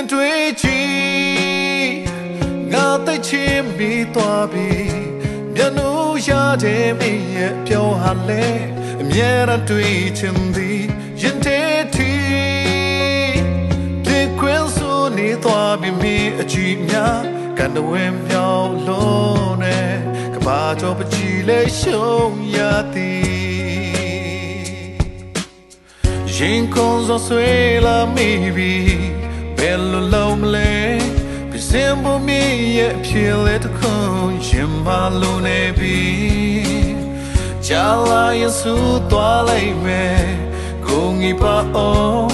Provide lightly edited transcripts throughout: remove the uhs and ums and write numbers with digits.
ပြင်တွေးကြည့်ငါသိချင်ပြီးသွားပြီမျက်နှာရတဲ့မင်းရဲ့ပြောဟာလေအမြဲတမ်းတွေးချင်သည်ရင်ထဲထိဒီကွင်းဆိုနေသွားပြီမင်းအကြည့်များကန်တဝင်းပြောင်းလို့နဲ့ကဘာကျော်ပကြည်လေးရှုံးရသည်ရင်ကုန်စောဆွေးလာမိပြီဘယ်လိုလုံးမလဲပြစင်ဖို့မင်းရဲ့အဖြစ်လေးတစ်ခုရင်မလို့နေပြီကြာလာရင်ဆူသွားလိုက်မယ်ကိုငီပါအောင်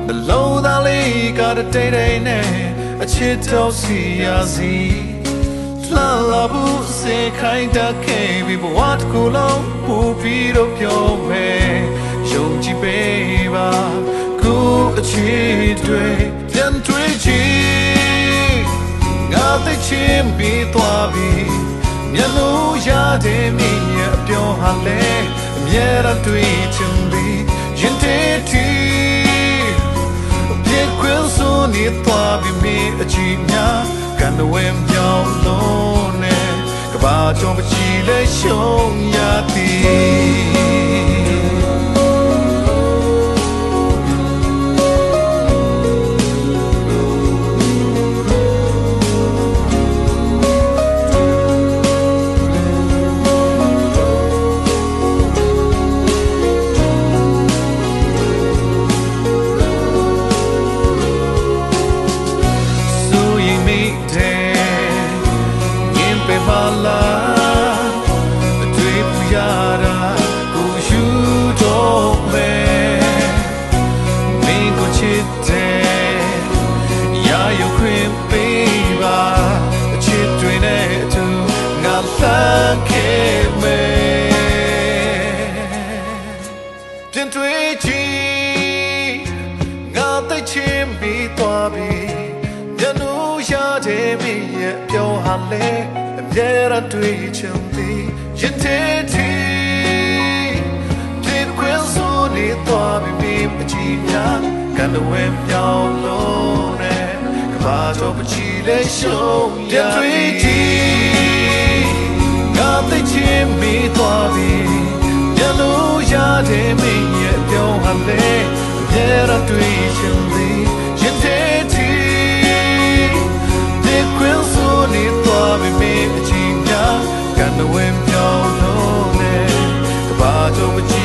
နှလုံးသားလေးကတတိတ်တိတ်နဲ့အချစ်တော်စီရစီလာလာဘူးစေခိုင်းတခဲ့ပြီးဘဝတစ်ခုလုံးပူပြီးတော့ပြောမယ်ယုံကြည်ပေးပါကိုအချစ်တွေပြန်တွေ့ချင်ငါသိချင်ပြီးသွားပြီမျက်လုံးရတဲ့မင်းရဲ့အပြောဟာလေအမြဲတမ်းတွေ့ချင်သည်ရင်ထဲထိပြေခွင့်ဆိုနေသွားပြီမင်းအကြည့်များကန်ဝဲပြောင်းလို့နဲ့ကဘာကျော်ပကြည်လေးရှုံးရသည်ပြင်တွေးကြည့်ငါသိချင်ပြီးသွားပြီမျက်နှာရတဲ့မင်းရဲ့ပြောဟာလေအမြဲတမ်းတွေ့ချင်သည်ရင်ထဲထိပြေခွင့်ဆိုနေသွားပြီမင်းအကြည့်များကန်ဝဲပြောင်းလို့နဲ့ကဘာတော့ပချီလေးရှုံးပြင်တွေးကြည့်ငါသိချင်ပြီးသွားပြီမျက်နှာရတဲ့မင်းရဲ့ပြောဟာလေအမြဲတမ်းတွေ့ချင်သည်ရင်ထဲထိဒီခွင့်ဆိုနေသွားပြီမင်းအကြည့်များကန်ဝဲပြောင်းလို့နဲ့ကဘာတော့